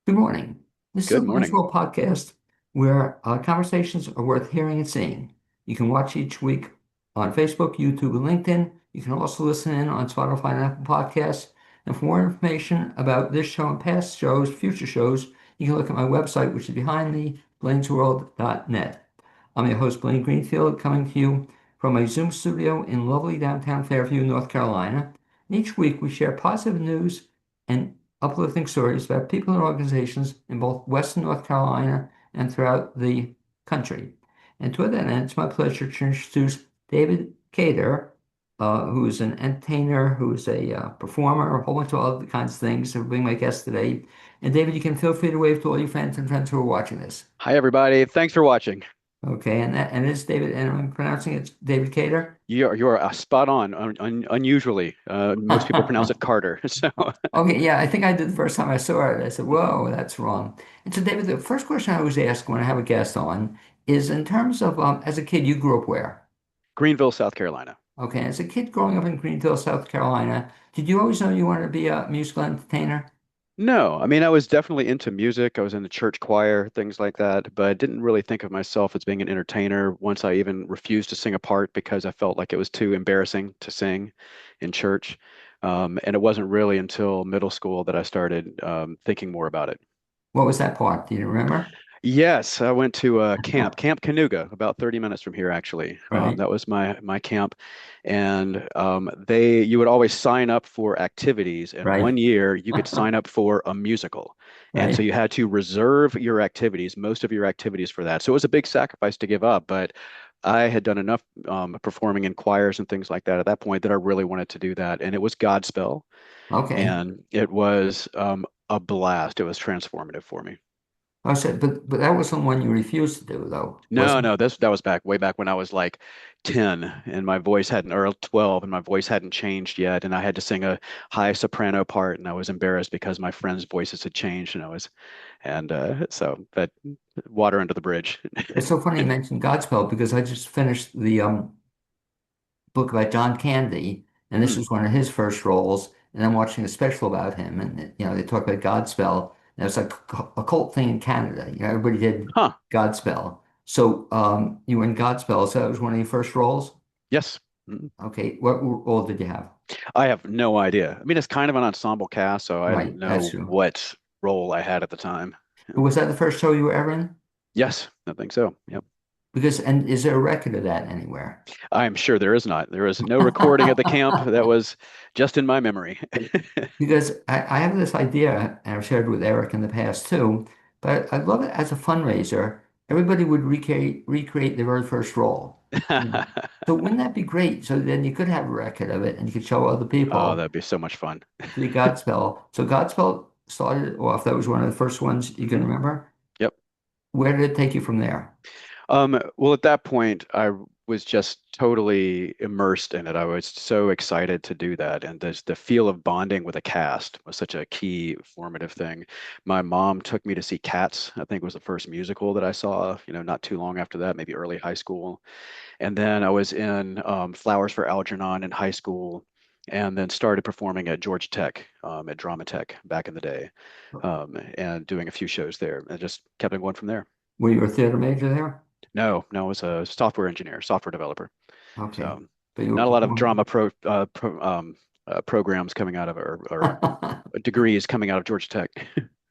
Good morning. This is a Good Lance morning. Roll podcast where conversations are worth hearing and seeing. You can watch each week on Facebook, YouTube, and LinkedIn. You can also listen in on Spotify and Apple Podcasts. And for more information about this show and past shows, future shows, you can look at my website, which is behindtheblainsworld.net. I'm your host, Blaine Greenfield, coming to you from a Zoom studio in lovely downtown Fairview, North Carolina. And each week we share positive news and uplifting stories about people and organizations in both Western North Carolina and throughout the country. And to that end, it's my pleasure to introduce David Cater, who is an entertainer, who is a performer, a whole bunch of other kinds of things, for being my guest today. And David, you can feel free to wave to all your friends and friends who are watching this. Hi, everybody. Thanks for watching. Okay, and it's David, and I'm pronouncing it David Cater. You're spot on, unusually. Most people pronounce it Carter. So, Okay, yeah, I think I did the first time I saw it. I said, whoa, that's wrong. And so, David, the first question I always ask when I have a guest on is in terms of, as a kid, you grew up where? Greenville, South Carolina. Okay, as a kid growing up in Greenville, South Carolina, did you always know you wanted to be a musical entertainer? No, I mean, I was definitely into music. I was in the church choir, things like that, but I didn't really think of myself as being an entertainer once I even refused to sing a part because I felt like it was too embarrassing to sing in church. And it wasn't really until middle school that I started thinking more about it. What was that part? Do you remember? Yes, I went to Camp Canuga, about 30 minutes from here, actually. Right, That was my camp, and you would always sign up for activities, and right, one year you could sign up for a musical, and so right. you had to reserve your activities, most of your activities for that. So it was a big sacrifice to give up, but I had done enough performing in choirs and things like that at that point that I really wanted to do that, and it was Godspell, Okay. and it was a blast. It was transformative for me. I said, but that wasn't one you refused to do, though, was No, it? no, that was back way back when I was like 10 and my voice hadn't, or 12 and my voice hadn't changed yet. And I had to sing a high soprano part and I was embarrassed because my friends' voices had changed so that water under the bridge. It's so funny you mentioned Godspell because I just finished the book about John Candy, and this Hmm. was one of his first roles. And I'm watching a special about him, and they talk about Godspell. And it's like a cult thing in Canada. Everybody did Huh. Godspell. So you were in Godspell, so that was one of your first roles. Yes. Mm. Okay, what role did you have? I have no idea. I mean, it's kind of an ensemble cast, so I don't Right, that's know true. what role I had at the time. Was that the first show you were ever in? Yes, I think so. Yep. And is there a record of that anywhere? I'm sure there is not. There is no recording at the camp. That was just in my memory. Because I have this idea, and I've shared with Eric in the past too, but I love it as a fundraiser. Everybody would recreate their very first role. So wouldn't that be great? So then you could have a record of it and you could show other Oh, people that'd be so much fun. the Godspell. So Godspell started off, that was one of the first ones you can Mhm. remember. Yep. Where did it take you from there? Well, at that point, I was just totally immersed in it. I was so excited to do that. And the feel of bonding with a cast was such a key formative thing. My mom took me to see Cats, I think was the first musical that I saw, not too long after that, maybe early high school. And then I was in Flowers for Algernon in high school, and then started performing at Georgia Tech, at Drama Tech back in the day, and doing a few shows there, and just kept on going from there. Were you a theater major there? No, no, I was a software engineer, software developer. Okay. So But you were not a lot of performing. programs coming out of or degrees coming out of Georgia Tech.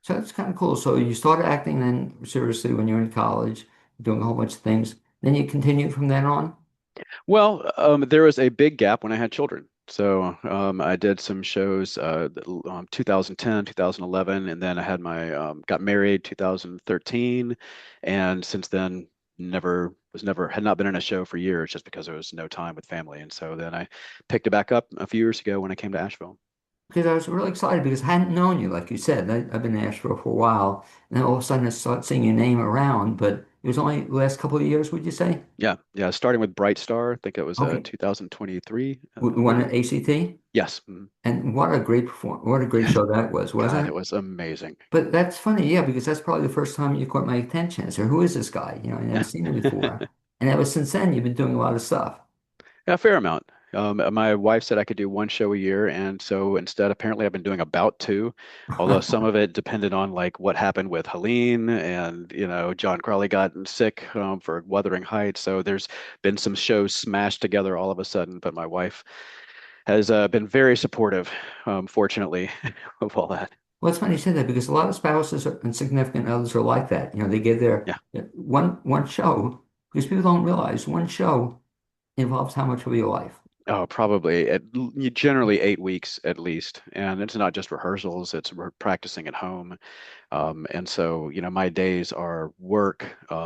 So that's kind of cool. So you started acting then seriously when you were in college, doing a whole bunch of things. Then you continued from then on. Well, there was a big gap when I had children. So I did some shows 2010, 2011, and then I had my got married 2013, and since then never had not been in a show for years just because there was no time with family. And so then I picked it back up a few years ago when I came to Asheville. Because I was really excited because I hadn't known you, like you said. I've been in Asheville for a while, and then all of a sudden I started seeing your name around. But it was only the last couple of years, would you say? Yeah, yeah, starting with Bright Star, I think it was Okay, 2023, the one at maybe. ACT, Yes. Mm. and what a great show that was, God, wasn't it it? was amazing. But that's funny, yeah, because that's probably the first time you caught my attention. I said, "Who is this guy?" I never seen him before, and ever since then, you've been doing a lot of stuff. Yeah, a fair amount. My wife said I could do one show a year, and so instead, apparently, I've been doing about two. Although some of it depended on like what happened with Helene, and John Crowley got sick for Wuthering Heights. So there's been some shows smashed together all of a sudden. But my wife has been very supportive, fortunately, of all that. Well, it's funny you say that because a lot of spouses and significant others are like that. They give their Yeah. one show because people don't realize one show involves how much of your life. Oh, probably generally 8 weeks at least. And it's not just rehearsals, it's practicing at home. And so, my days are work,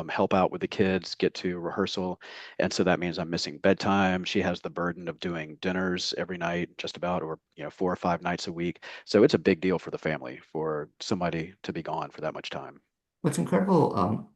help out with the kids, get to rehearsal. And so that means I'm missing bedtime. She has the burden of doing dinners every night, just about, or, 4 or 5 nights a week. So it's a big deal for the family for somebody to be gone for that much time. What's incredible,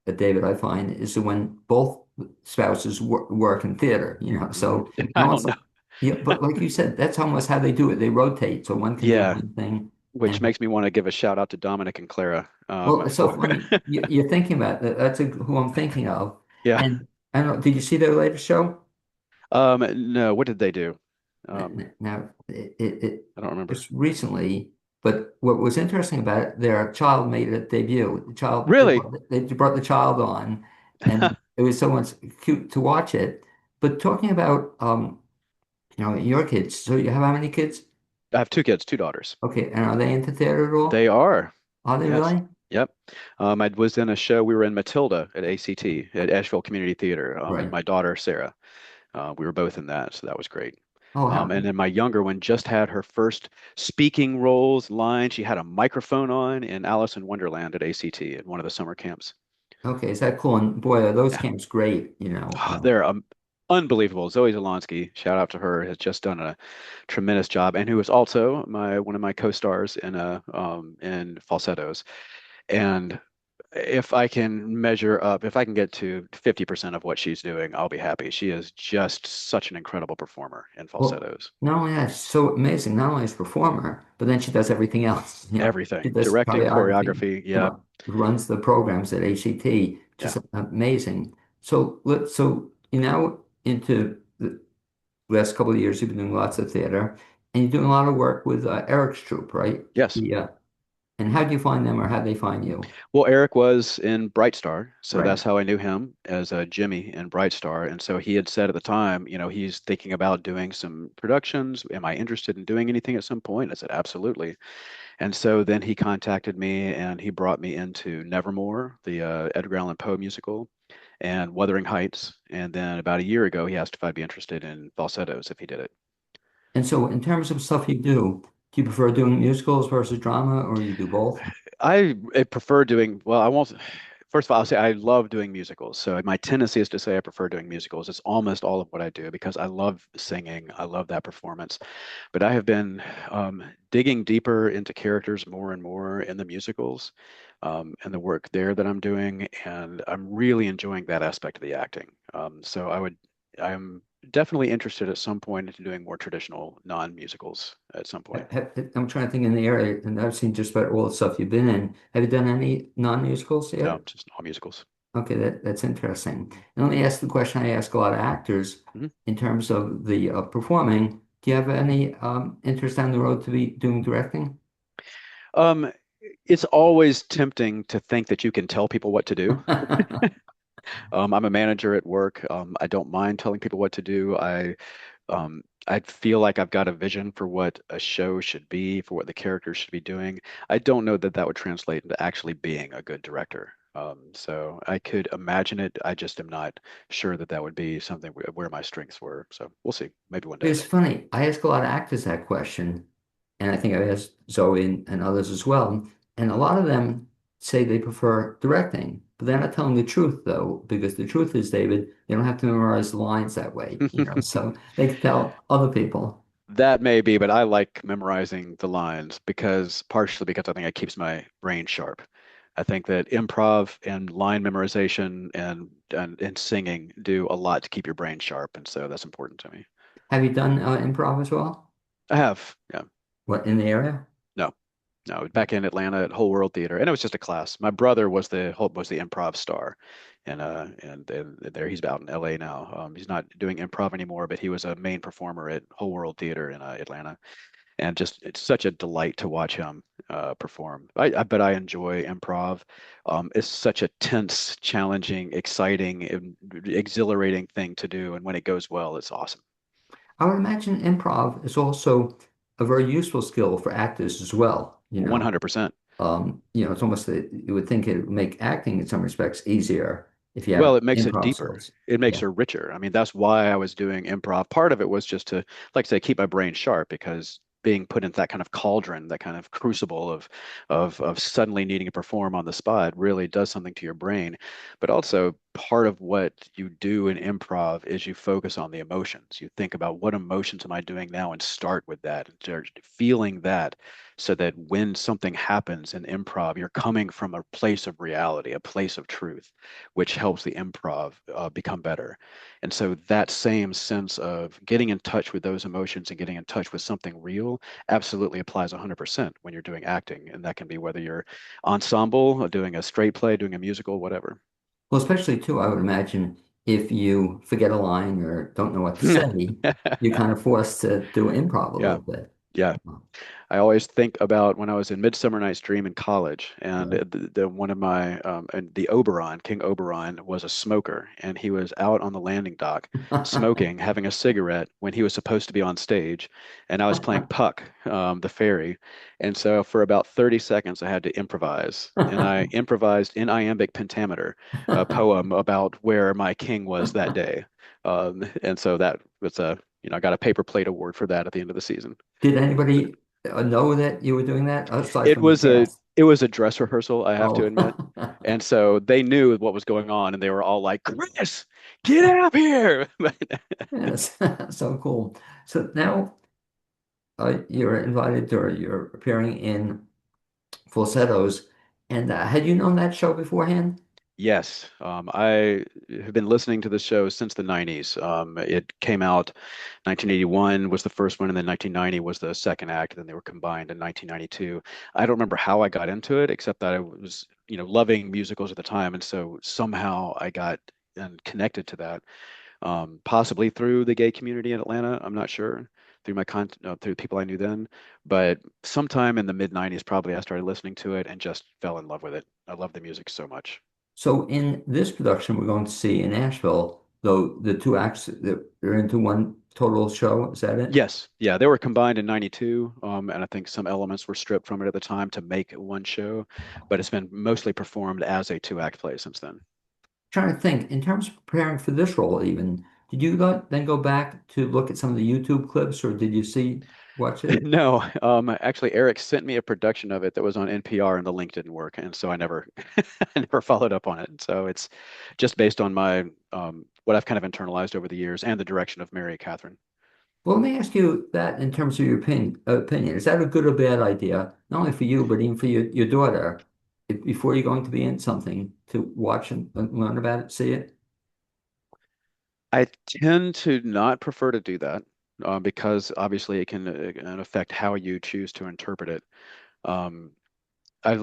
David, I find, is that when both spouses work in theater, so I don't almost know. like, yeah, but like you said, that's almost how they do it. They rotate, so one can do Yeah, one thing. which And makes me want to give a shout out to Dominic and Clara well, it's so for funny. You're thinking about that. That's who I'm thinking of. yeah. And I don't know, did you see their latest show? No, what did they do? Now, it I don't remember. just recently, but what was interesting about it, their child made a debut. The child, Really? they brought the child on, and it was so much cute to watch it. But talking about, your kids. So you have how many kids? I have two kids, two daughters. Okay, and are they into theater at They all? are. Are they Yes. really? Yep. I was in a show. We were in Matilda at ACT at Asheville Community Theater, and Right. my daughter Sarah. We were both in that, so that was great. Oh, how? And then my younger one just had her first speaking roles line. She had a microphone on in Alice in Wonderland at ACT at one of the summer camps. Okay, is that cool? And boy, are those Yeah. camps great, They're unbelievable. Zoe Zelonsky, shout out to her, has just done a tremendous job, and who is also my one of my co-stars in Falsettos. And if I can measure up, if I can get to 50% of what she's doing, I'll be happy. She is just such an incredible performer in Well, falsettos. not only that, she's so amazing, not only as a performer, but then she does everything else. She Everything, does directing, choreography, choreography. Yeah, runs the programs at ACT, yeah. just amazing. So you're now into the last couple of years, you've been doing lots of theater, and you're doing a lot of work with Eric's troupe, right? Yes. And how do you find them, or how they find you? Well, Eric was in Bright Star, so Right. that's how I knew him as Jimmy in Bright Star. And so he had said at the time, he's thinking about doing some productions. Am I interested in doing anything at some point? I said, absolutely. And so then he contacted me and he brought me into Nevermore, the Edgar Allan Poe musical, and Wuthering Heights. And then about a year ago, he asked if I'd be interested in falsettos if he did it. And so, in terms of stuff you do you prefer doing musicals versus drama, or you do both? I prefer doing, well, I won't, first of all, I'll say I love doing musicals. So my tendency is to say I prefer doing musicals. It's almost all of what I do because I love singing. I love that performance. But I have been digging deeper into characters more and more in the musicals and the work there that I'm doing. And I'm really enjoying that aspect of the acting. So I'm definitely interested at some point into doing more traditional non-musicals at some point. I'm trying to think in the area, and I've seen just about all the stuff you've been in. Have you done any non-musicals No, yet? just all musicals. Okay, that's interesting. And let me ask the question I ask a lot of actors Mhm. in terms of the performing. Do you have any interest down the road to be doing directing? Um, it's always tempting to think that you can tell people what to do. I'm a manager at work. I don't mind telling people what to do. I feel like I've got a vision for what a show should be, for what the characters should be doing. I don't know that that would translate into actually being a good director. So I could imagine it. I just am not sure that that would be something where my strengths were. So we'll see. Maybe one day. It's funny. I ask a lot of actors that question, and I think I've asked Zoe and others as well. And a lot of them say they prefer directing, but they're not telling the truth though, because the truth is, David, they don't have to memorize the lines that way, so they can tell other people. That may be, but I like memorizing the lines because partially because I think it keeps my brain sharp. I think that improv and line memorization and singing do a lot to keep your brain sharp, and so that's important to me. Have you done improv as well? I have, yeah, What in the area? no, No, back in Atlanta at Whole World Theater, and it was just a class. My brother was the improv star, and there he's out in LA now. He's not doing improv anymore, but he was a main performer at Whole World Theater in Atlanta, and just it's such a delight to watch him perform. But I enjoy improv. It's such a tense, challenging, exciting, and exhilarating thing to do, and when it goes well, it's awesome. I would imagine improv is also a very useful skill for actors as well. 100%. It's almost that you would think it would make acting in some respects easier if you Well, have it makes it improv deeper. skills. It makes Yeah. her richer. I mean, that's why I was doing improv. Part of it was just to, like I say, keep my brain sharp because being put into that kind of cauldron, that kind of crucible of suddenly needing to perform on the spot really does something to your brain. But also part of what you do in improv is you focus on the emotions. You think about what emotions am I doing now and start with that, and start feeling that so that when something happens in improv, you're coming from a place of reality, a place of truth which helps the improv become better. And so that same sense of getting in touch with those emotions and getting in touch with something real absolutely applies 100% when you're doing acting. And that can be whether you're ensemble, or doing a straight play, doing a musical, whatever. Well, especially too, I would imagine if you forget a line or don't know what to say, you're kind of forced to do improv a Yeah. little bit. Yeah. I always think about when I was in Midsummer Night's Dream in college, and Right. the one of my and the Oberon, King Oberon, was a smoker, and he was out on the landing dock smoking, having a cigarette when he was supposed to be on stage, and I was playing Puck, the fairy, and so for about 30 seconds I had to improvise, and I improvised in iambic pentameter, a poem about where my king was that day, and so that was I got a paper plate award for that at the end of the season. Did anybody know that you were doing that aside It from the was a cast? it was a dress rehearsal, I have to Oh, admit. And so they knew what was going on and they were all like, Chris, get up here. yes, so cool. So now you're invited or you're appearing in Falsettos. And had you known that show beforehand? Yes, I have been listening to the show since the 90s. It came out 1981 was the first one, and then 1990 was the second act. Then they were combined in 1992. I don't remember how I got into it, except that I was, loving musicals at the time, and so somehow I got and connected to that. Possibly through the gay community in Atlanta. I'm not sure through through people I knew then, but sometime in the mid 90s, probably I started listening to it and just fell in love with it. I love the music so much. So in this production, we're going to see in Nashville, though the two acts that are into one total show. Is that it? Yes, yeah, they were combined in 92, and I think some elements were stripped from it at the time to make one show, but it's been mostly performed as a two-act play since then. Trying to think, in terms of preparing for this role, even, did you then go back to look at some of the YouTube clips, or did you watch it? No, actually, Eric sent me a production of it that was on NPR, and the link didn't work, and so I never, I never followed up on it. So it's just based on my what I've kind of internalized over the years and the direction of Mary Catherine. Well, let me ask you that in terms of your opinion. Is that a good or bad idea, not only for you, but even for your daughter, before you're going to be in something, to watch and learn about it, see it? I tend to not prefer to do that because obviously it can affect how you choose to interpret it. Um, I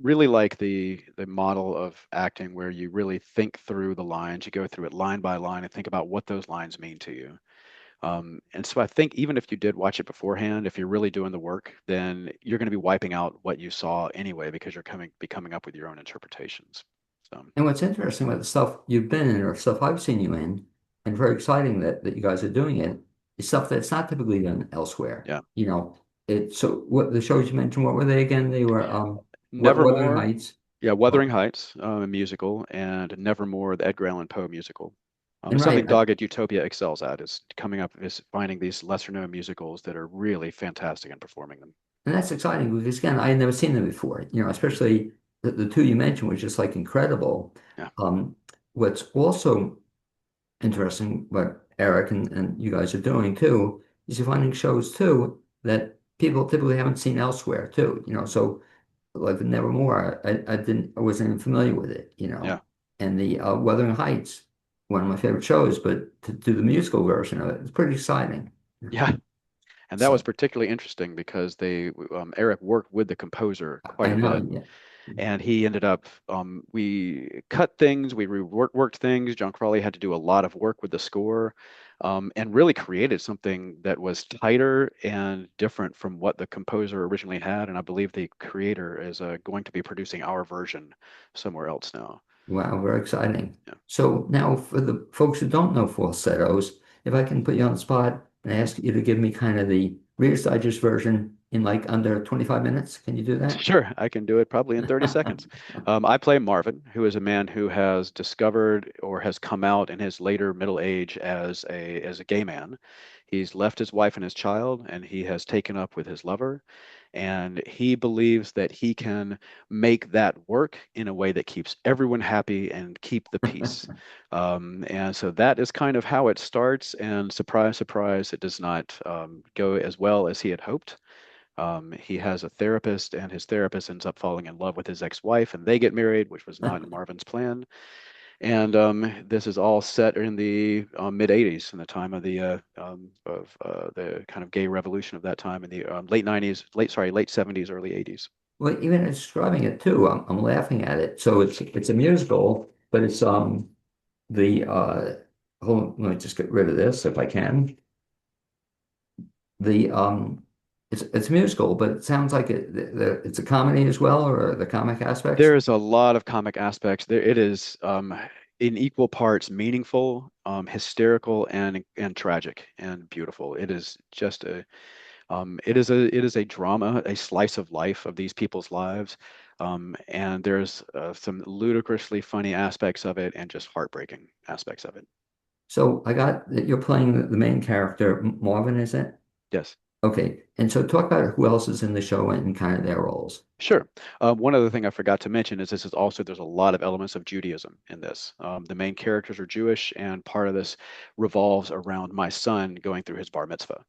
really like the model of acting where you really think through the lines, you go through it line by line and think about what those lines mean to you. And so I think even if you did watch it beforehand, if you're really doing the work, then you're going to be wiping out what you saw anyway because you're coming up with your own interpretations. So And what's interesting about the stuff you've been in or stuff I've seen you in, and very exciting that you guys are doing it, is stuff that's not typically done elsewhere. yeah, So what the shows you mentioned, what were they again? They were Wuthering Nevermore, Heights. yeah, Oh, Wuthering Heights, a musical, and Nevermore, the Edgar Allan Poe musical. and Something right, Dogged Utopia excels at is coming up is finding these lesser known musicals that are really fantastic and performing them. and that's exciting because again, I had never seen them before. Especially the two you mentioned was just like incredible. Yeah. Um, what's also interesting, what Eric and you guys are doing too, is you're finding shows too that people typically haven't seen elsewhere too. So like Nevermore, I wasn't even familiar with it. Yeah. And the Wuthering Heights, one of my favorite shows, but to do the musical version of it, it's pretty exciting. Yeah. And that was So particularly interesting because Eric worked with the composer quite I a know, bit, yeah. and he ended up we cut things, we worked things. John Crawley had to do a lot of work with the score, and really created something that was tighter and different from what the composer originally had. And I believe the creator is going to be producing our version somewhere else now. Wow, very exciting. Yeah. So now for the folks who don't know falsettos, if I can put you on the spot and ask you to give me kind of the Reader's Digest version in like under 25 minutes, can you do that? Sure, I can do it probably in 30 seconds. I play Marvin, who is a man who has discovered or has come out in his later middle age as a gay man. He's left his wife and his child, and he has taken up with his lover, and he believes that he can make that work in a way that keeps everyone happy and keep the peace. And so that is kind of how it starts, and surprise, surprise, it does not go as well as he had hoped. He has a therapist, and his therapist ends up falling in love with his ex-wife, and they get married, which was not in Marvin's plan. And this is all set in the mid '80s, in the time of the kind of gay revolution of that time, in the late '90s, late '70s, early '80s. Well, even describing it too, I'm laughing at it. So it's a musical, but it's the hold on, let me just get rid of this if I can. The it's a musical, but it sounds like it's a comedy as well, or the comic aspects. There's a lot of comic aspects. There it is in equal parts meaningful, hysterical, and tragic and beautiful. It is just a it is a drama, a slice of life of these people's lives, and there's some ludicrously funny aspects of it and just heartbreaking aspects of it. So I got that you're playing the main character, Marvin, is it? Yes. Okay. And so talk about who else is in the show and kind of their roles. Sure. One other thing I forgot to mention is there's a lot of elements of Judaism in this. The main characters are Jewish, and part of this revolves around my son going through his bar mitzvah.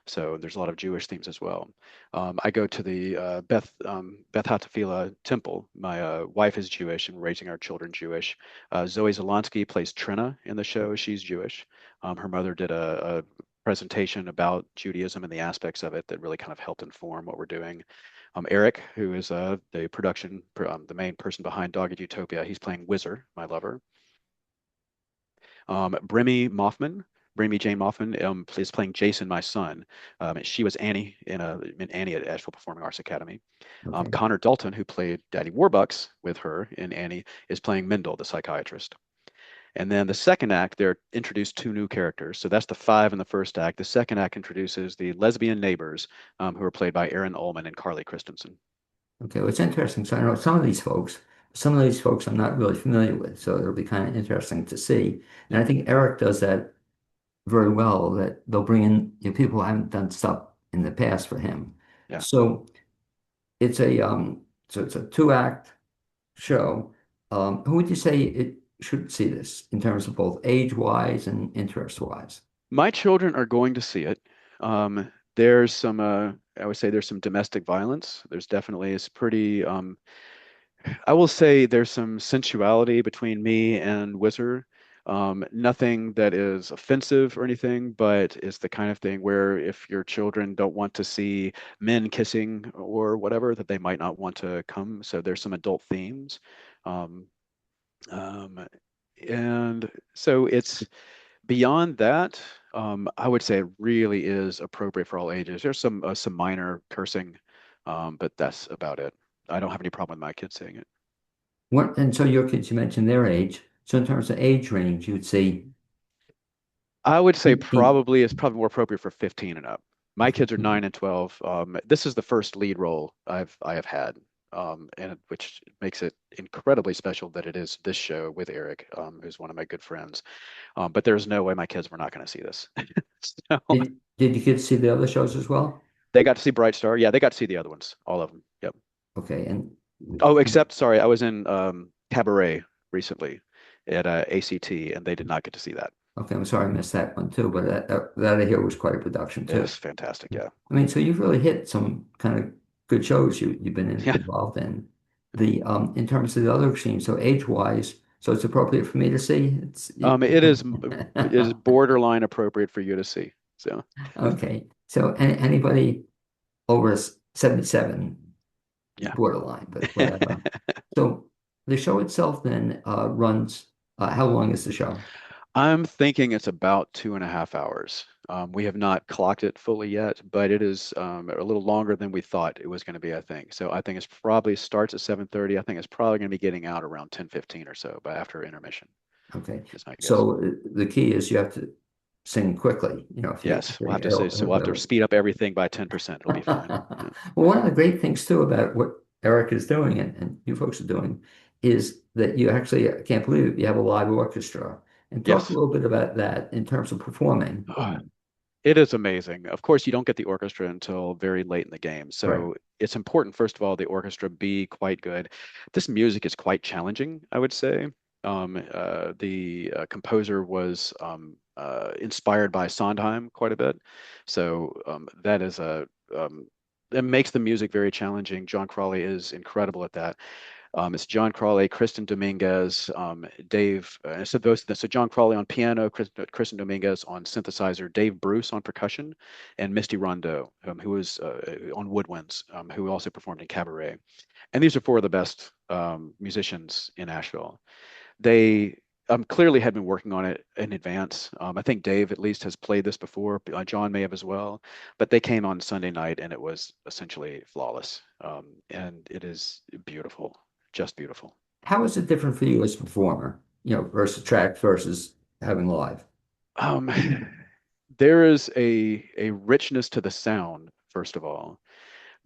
So there's a lot of Jewish themes as well. I go to the Beth Hatafila temple. My wife is Jewish, and we're raising our children Jewish. Zoe Zelansky plays Trina in the show. She's Jewish. Her mother did a presentation about Judaism and the aspects of it that really kind of helped inform what we're doing. Eric, who is the main person behind Dog Eat Utopia, he's playing Whizzer, my lover. Brimmy Moffman, Brimmy Jane Moffman, is playing Jason, my son. She was Annie in Annie at Asheville Performing Arts Academy. Okay. Connor Dalton, who played Daddy Warbucks with her in Annie, is playing Mendel, the psychiatrist. And then the second act, they're introduced two new characters. So that's the five in the first act. The second act introduces the lesbian neighbors, who are played by Erin Ullman and Carly Christensen. Okay. Well, it's interesting. So I know some of these folks I'm not really familiar with. So it'll be kind of interesting to see. And Yeah, I think Eric does that very well, that they'll bring in people who haven't done stuff in the past for him. yeah. So it's a it's a two-act show. Who would you say it should see this in terms of both age-wise and interest-wise? My children are going to see it. There's some, I would say there's some domestic violence. There's definitely it's pretty, I will say there's some sensuality between me and Whizzer. Nothing that is offensive or anything, but it's the kind of thing where if your children don't want to see men kissing or whatever, that they might not want to come. So there's some adult themes. Um, um, and so it's beyond that, I would say it really is appropriate for all ages. There's some minor cursing, but that's about it. I don't have any problem with my kids seeing it. What, and so your kids, you mentioned their age. So in terms of age range, you would say I would say 18. probably it's probably more appropriate for 15 and up. My kids are 9 and 12. This is the first lead role I have had, and which makes it incredibly special that it is this show with Eric, who's one of my good friends. But there's no way my kids were not going to see this. So Did you get to see the other shows as well? they got to see Bright Star. Yeah, they got to see the other ones, all of them. Yep. Okay, and Oh, except sorry, I was in Cabaret recently at ACT, and they did not get to see that. okay, I'm sorry I missed that one too, but that I hear was quite a production It too. was fantastic. Yeah. I mean, so you've really hit some kind of good shows you've been Yeah. involved in. The in terms of the other extreme, so age-wise, so it's appropriate for me to see. It's It is borderline appropriate for you to see. So Okay. So anybody over 77 is yeah. borderline, but whatever. So the show itself then runs, how long is the show? I'm thinking it's about 2.5 hours. We have not clocked it fully yet, but it is a little longer than we thought it was going to be, I think. So I think it's probably starts at 7:30. I think it's probably going to be getting out around 10:15 or so, but after intermission Okay. is my guess. So the key is you have to sing quickly, if you Yes, we'll have to say, so we'll have to speed up everything by 10%. It'll be fine. well, one of the great things too about what Eric is doing and you folks are doing is that you actually, I can't believe it, you have a live orchestra. And talk a Yes. little bit about that in terms of performing. It is amazing. Of course, you don't get the orchestra until very late in the game. Right. So it's important, first of all, the orchestra be quite good. This music is quite challenging, I would say. The composer was inspired by Sondheim quite a bit. So that is it makes the music very challenging. John Crawley is incredible at that. It's John Crawley, Kristen Dominguez, Dave. So John Crawley on piano, Kristen Dominguez on synthesizer, Dave Bruce on percussion, and Misty Rondeau, who was on woodwinds, who also performed in Cabaret. And these are four of the best musicians in Asheville. They clearly had been working on it in advance. I think Dave at least has played this before. John may have as well, but they came on Sunday night and it was essentially flawless. And it is beautiful, just beautiful. How is it different for you as a performer, versus track versus having live? Um, there is a richness to the sound, first of all.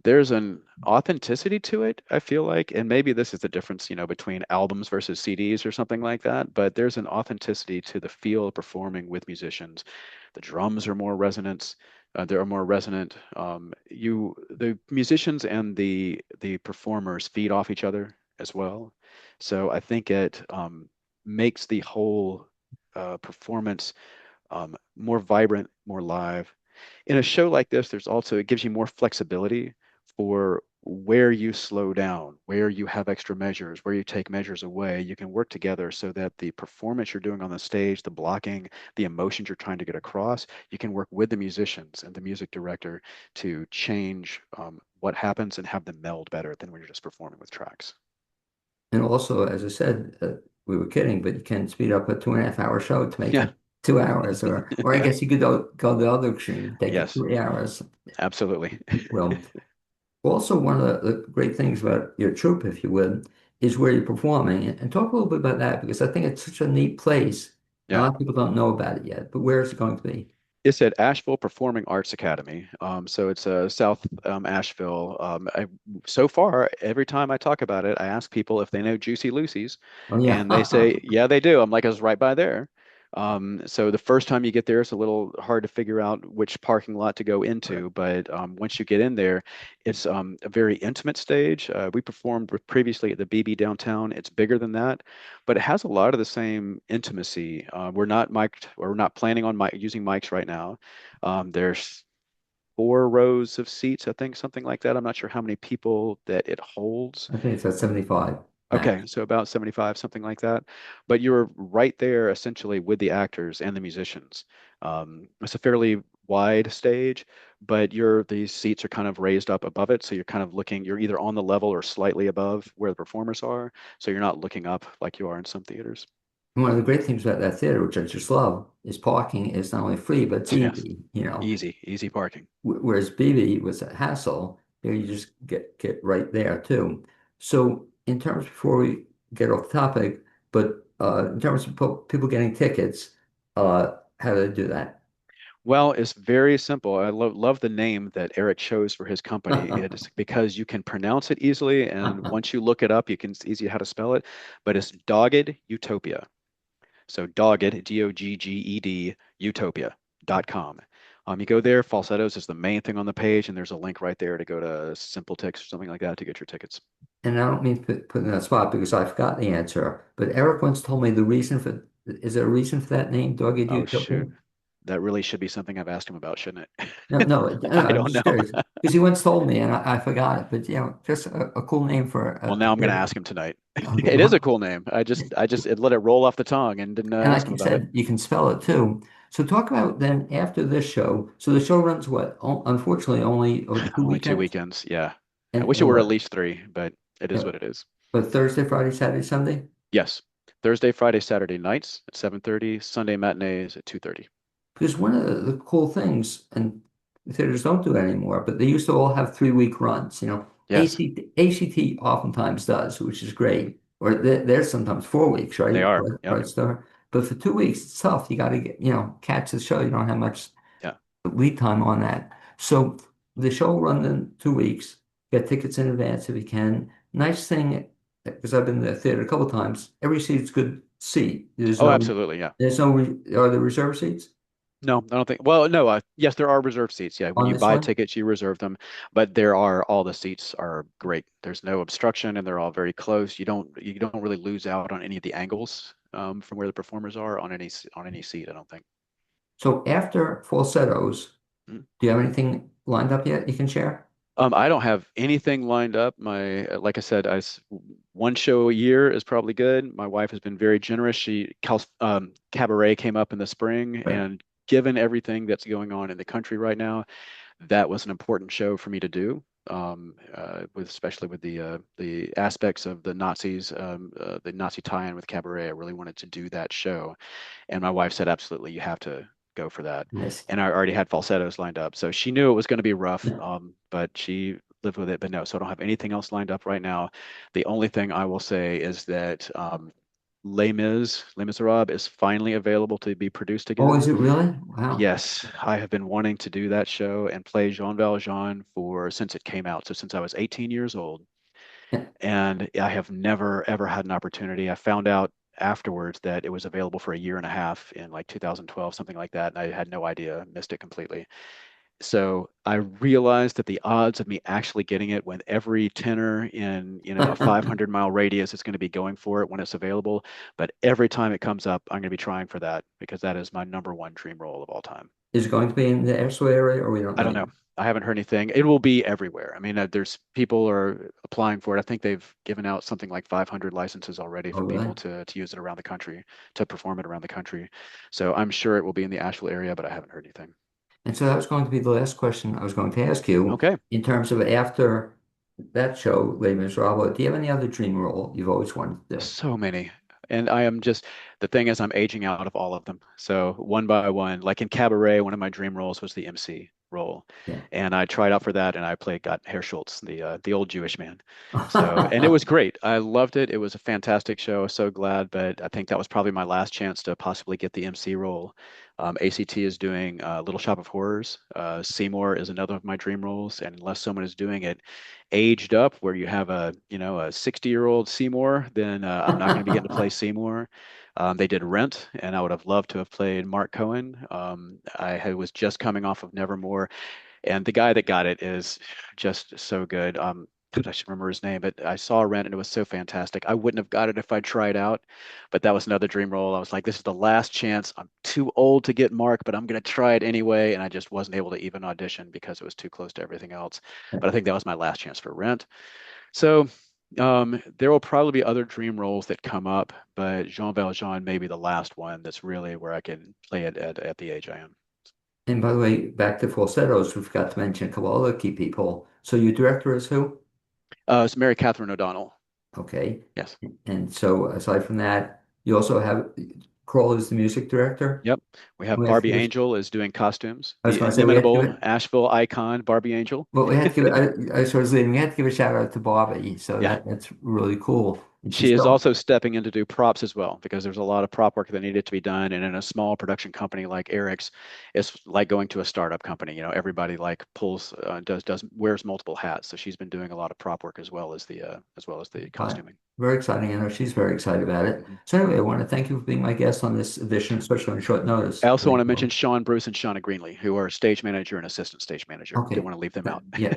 There's an authenticity to it, I feel like, and maybe this is the difference, between albums versus CDs or something like that, but there's an authenticity to the feel of performing with musicians. The drums are more resonant. They are more resonant. The musicians and the performers feed off each other as well. So I think it makes the whole performance more vibrant, more live. In a show like this, it gives you more flexibility for where you slow down, where you have extra measures, where you take measures away. You can work together so that the performance you're doing on the stage, the blocking, the emotions you're trying to get across, you can work with the musicians and the music director to change what happens and have them meld better than when you're just performing with tracks. And also, as I said, we were kidding, but you can speed up a 2.5 hour show to make Yeah. it 2 hours, or I Yeah. guess you could go the other extreme, take it Yes, 3 hours. absolutely. Well, also one of the great things about your troupe, if you would, is where you're performing. And talk a little bit about that because I think it's such a neat place. A Yeah. lot of people don't know about it yet, but where is it going to be? It's at Asheville Performing Arts Academy. So it's South Asheville. So far, every time I talk about it, I ask people if they know Juicy Lucy's, Oh yeah. and they say, yeah, they do. I'm like, I was right by there. So the first time you get there, it's a little hard to figure out which parking lot to go Right. into. But once you get in there, it's a very intimate stage. We performed previously at the BB downtown. It's bigger than that, but it has a lot of the same intimacy. We're not mic'd, or we're not planning on using mics right now. There's 4 rows of seats, I think, something like that. I'm not sure how many people that it holds. I think it's at 75 Okay, max. so about 75, something like that. But you're right there essentially with the actors and the musicians. It's a fairly wide stage, but these seats are kind of raised up above it. So you're kind of you're either on the level or slightly above where the performers are. So you're not looking up like you are in some theaters. And one of the great things about that theater, which I just love, is parking is not only free, but it's Yes, easy. easy parking. Whereas BB was a hassle, you just get right there too. So in terms, before we get off the topic, but in terms of people getting tickets, how do they do that? Well, it's very simple. I love the name that Eric chose for his company. It is because you can pronounce it easily, and once you look it up, it's easy how to spell it. But it's Dogged Utopia. So Dogged, Dogged, Utopia.com. You go there, Falsettos is the main thing on the page, and there's a link right there to go to SimpleTix or something like that to get your tickets. And I don't mean to put in that spot because I forgot the answer, but Eric once told me the reason for, is there a reason for that name, Dogged Oh, Utopia? shoot. That really should be something I've asked him about, shouldn't it? No, I I'm don't just know. curious because he once told me and I forgot it, but just a cool name for Well, a now I'm going to theater. ask him tonight. Okay, It is a cool name. I just let it roll off the tongue and didn't and ask like him you about it. said, you can spell it too. So talk about then after this show. So the show runs what? Unfortunately, only over 2 weekends, 2 weekends. Yeah. I and wish it and were at what? least three, but it is Yeah, what it is. but Thursday, Friday, Saturday, Sunday. Yes. Thursday, Friday, Saturday nights at 7:30, Sunday matinees at 2:30. Because one of the cool things, and theaters don't do it anymore, but they used to all have 3 week runs. Yes, ACT oftentimes does, which is great. Or there's sometimes 4 weeks, they right? are. Right, Yep. right, Star. But for 2 weeks, it's tough. You got to catch the show. You don't have much Yeah. lead time on that. So the show will run in 2 weeks. Get tickets in advance if you can. Nice thing, because I've been to the theater a couple times. Every seat's good seat. Oh, absolutely. Yeah. Are there reserve seats No, I don't think. Well, no. Yes, there are reserved seats. Yeah, when on you this buy one? tickets, you reserve them, but there are all the seats are great. There's no obstruction, and they're all very close. You don't really lose out on any of the angles from where the performers are on any seat. I don't think. So after falsettos, Mm. do you have anything lined up yet you can share? I don't have anything lined up. Like I said, one show a year is probably good. My wife has been very generous. Cabaret came up in the spring, Right. and given everything that's going on in the country right now, that was an important show for me to do. With especially with the aspects of the Nazi tie-in with Cabaret, I really wanted to do that show. And my wife said, absolutely, you have to go for that. Nice. And I already had falsettos lined up. So she knew it was going to be rough, Yeah. but she lived with it. But no, so I don't have anything else lined up right now. The only thing I will say is that Les Miserables is finally available to be produced Oh, again. is it really? Wow. Yes, I have been wanting to do that show and play Jean Valjean for since it came out. So since I was 18 years old, Yeah. and I have never ever had an opportunity. I found out afterwards that it was available for a year and a half in like 2012, something like that, and I had no idea, missed it completely. So I realized that the odds of me actually getting it when every tenor in, a 500-mile radius is going to be going for it when it's available, but every time it comes up, I'm going to be trying for that because that is my number one dream role of all time. Is it going to be in the Expo area or we don't I know don't yet? know. I haven't heard anything. It will be everywhere. I mean, there's people are applying for it. I think they've given out something like 500 licenses already Oh, for people really? to use it around the country, to perform it around the country. So I'm sure it will be in the Asheville area, but I haven't heard anything. And so that was going to be the last question I was going to ask you Okay. in terms of after that show, Les Miserables, do you have any other dream role you've always wanted to do? So many. And I am just, the thing is, I'm aging out of all of them. So one by one, like in Cabaret, one of my dream roles was the MC role. Yeah. And I tried out for that and I got Herr Schultz, the old Jewish man. So, and it was great. I loved it. It was a fantastic show. I was so glad, but I think that was probably my last chance to possibly get the MC role. ACT is doing Little Shop of Horrors. Seymour is another of my dream roles. And unless someone is doing it aged up where you have a 60-year-old Seymour, then I'm not going to be getting to play Seymour. They did Rent, and I would have loved to have played Mark Cohen. Was just coming off of Nevermore, and the guy that got it is just so good. God, I should remember his name, but I saw Rent and it was so fantastic. I wouldn't have got it if I tried out, but that was another dream role. I was like, this is the last chance. I'm too old to get Mark, but I'm going to try it anyway. And I just wasn't able to even audition because it was too close to everything else. But I think that was my last chance for Rent. So there will probably be other dream roles that come up, but Jean Valjean may be the last one that's really where I can play it at the age I am. And by the way, back to falsettos, we forgot to mention a couple other key people. So your director is who? It's Mary Catherine O'Donnell. Okay. Yes. And so aside from that, you also have Kroll is the music director. Yep. We have We have to Barbie give it, Angel is doing costumes. I was The going to say we have to give inimitable it, Asheville icon, Barbie Angel. well, we had to give it, I sort of saying we had to give a shout out to Bobby. So Yeah. that's really cool. And she's She is still, also stepping in to do props as well because there's a lot of prop work that needed to be done. And in a small production company like Eric's, it's like going to a startup company. Everybody like wears multiple hats. So she's been doing a lot of prop work as well as the uh, costuming. very exciting. I know she's very excited about it. Mhm. So anyway, I want to thank you for being my guest on this edition, especially on short notice. I also want to mention Sean Bruce and Shauna Greenlee, who are stage manager and assistant stage manager. Didn't Okay. want to leave them out. Yeah.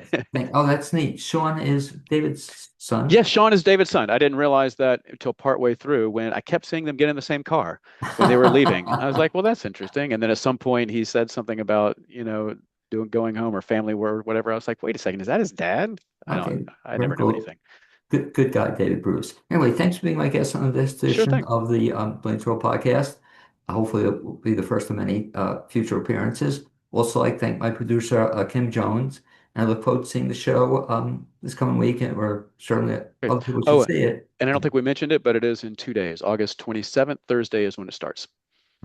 Oh, that's neat. Sean is David's son. Yes, Sean is David's son. I didn't realize that until partway through when I kept seeing them get in the same car when they were leaving. I was like, well, that's interesting. And then at some point he said something about, doing going home or family or whatever. I was like, wait a second, is that his dad? Okay. I Very never knew cool. anything. Good guy, David Bruce. Anyway, thanks for being my guest on this Sure edition thing. of the Blainsville podcast. Hopefully, it will be the first of many future appearances. Also, I thank my producer, Kim Jones, and I look forward to seeing the show this coming week, and we're certainly Great. other people should Oh, see it. and I don't think we mentioned it, but it is in 2 days. August 27th, Thursday is when it starts.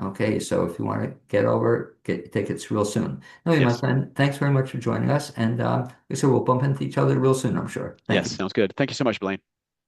Okay, so if you want to get over, get tickets real soon. Anyway, my Yes. friend, thanks very much for joining us, and like I said, we'll bump into each other real soon, I'm sure. Thank Yes. you. Sounds good. Thank you so much, Blaine.